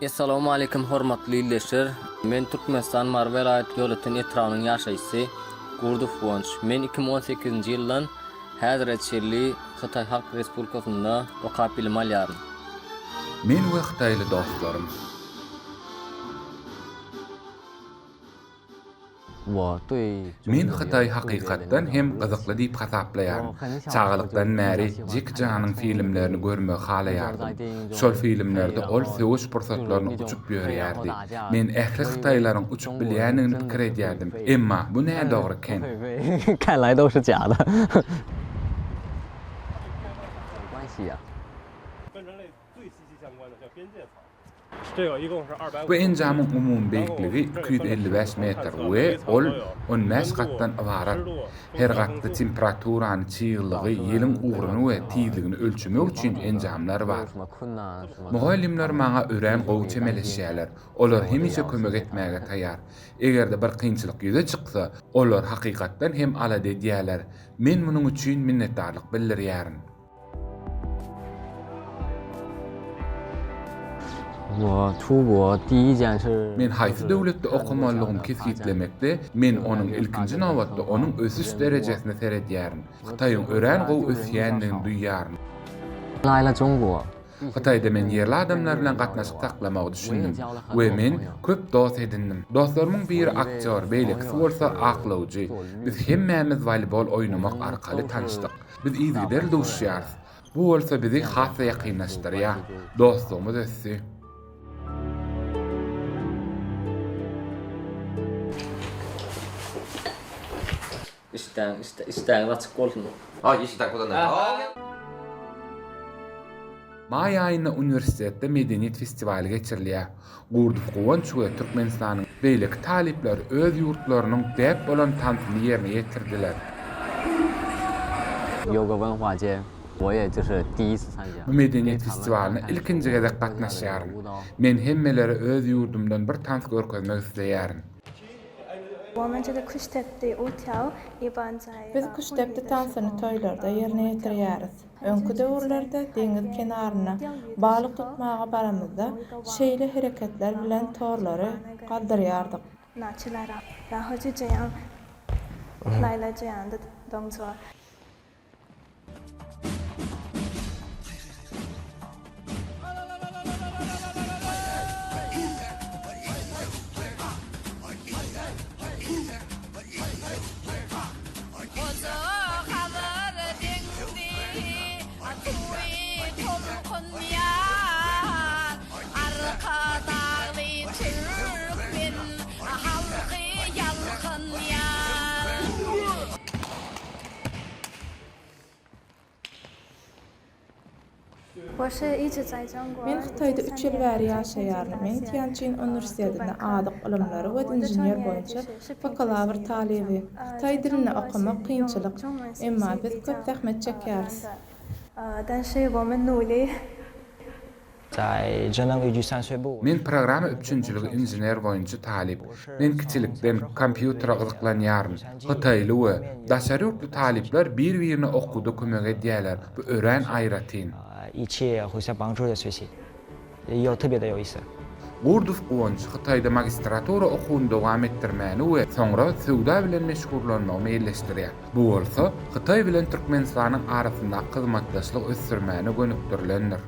Assalamu alaykum hormatly izleyijiler. Men Türkmenistan Marvel ayet ýöletin etrawynyň ýaşaýsy Gurduf Wonç. Men 2018-nji ýyldan häzir etşerli Xitay Halk Respublikasynda okap bilim alýarym. Men we Xitayly dostlarym. Men Xitay hakykatdan hem gyzykly diýip hasaplaýarym. Çağalykdan näri Jackie Chan'yň filmlerini görmek halaýardym. Şol filmlerde ol söwüş pursatlaryny uçup ýörýärdi. Men ähli Xitaylaryň uçup bilýänini pikir edýärdim. Emma bu näme dogry eken? 看来都是假的。关系呀。跟人类最息息相关的叫边界草。这个一共是250。 Bu enjamyň umum beýikligi 255 metr we ol 15 gatdan ibarat. Her gatda temperaturany çygylygy, ýeliň ugruny we tizligini ölçmek üçin enjamlar bar. Mugallimler maňa ören gowy çemeleşýärler. Olar hemişe kömek etmäge taýýar. Egerde bir kynçylyk ýüze çyksa, olar hakykatdan hem alady edýärler. Men munuň üçin minnetdarlyk bildirýärim. 我出国第一件事。 Men haýsy döwletde okumalygym kesgitlemekde, men onuň ilkinji nowatda onuň ösüş derejesini seredýärim. Xitaýyň ören gowy ösýändigini duýýarym. 来了中国。 Xitayda men yerli adamlar bilen gatnaşyp taklamagy düşündim we men köp dost edindim. Dostlarymyň biri aktyor, beýlekisi bolsa aklawjy. Biz hemmämiz volleybol oynamak arkaly tanışdyk. Biz izgidel duşýarys. Bu bolsa bizi hasa ýakynlaşdyrýar. Dostlygymyz össü. İşten açık bolsun. May aýyna uniwersitetde medeniýet festivali geçirilýär. Gurduf Wonç we Türkmenistanyň beýleki talipler öz ýurtlarynyň däp bolan tantyny ýerine ýetirdiler. 有个文化节，我也就是第一次参加。 Bu medeniýet festivalina ilkinji gezek gatnaşýarym. Men hemmeleri öz ýurdumdan bir tans görkezmek isleýärim. 我们这个 Kuştepe 舞跳一般在 Biz Kuştepe tansyny toýlarda ýerine ýetirýäris. Öňkü döwürlerde deňiz kenaryna balyk tutmaga baramyzda şeýle hereketler bilen torlary galdyrýardyk. 拿起来了，然后就这样来了这样的动作。 我是一直在中国。 Men Xitayda 3 ýyl bäri ýaşaýarym. Men Tianjin Uniwersitetinde adyk ilmleri we inženýer boýunça bakalavr talibi. Xitay dilini okumak kynçylyk, emma biz köp zähmet çekýäris. 但是我们努力。 在智能语句三学部。 Men programa üçinçiligi inženýer boýunça talip. Men kiçilikden kompýutera gyzyklanýarym. Xitayly we daşary ýurtly talipler bir-birini okuda kömek edýärler. Bu ören aýratyn. 一切互相帮助的学习，特别的有意思。 Gurduf Wonç Xitayda magistratura okuwyny dowam etdirmäni we soňra sowda bilen meşgullanmagy meýilleşdirýär. Bu bolsa Xitay bilen Türkmenistanyň arasynda hyzmatdaşlyk ösdürmäni gönükdirilendir.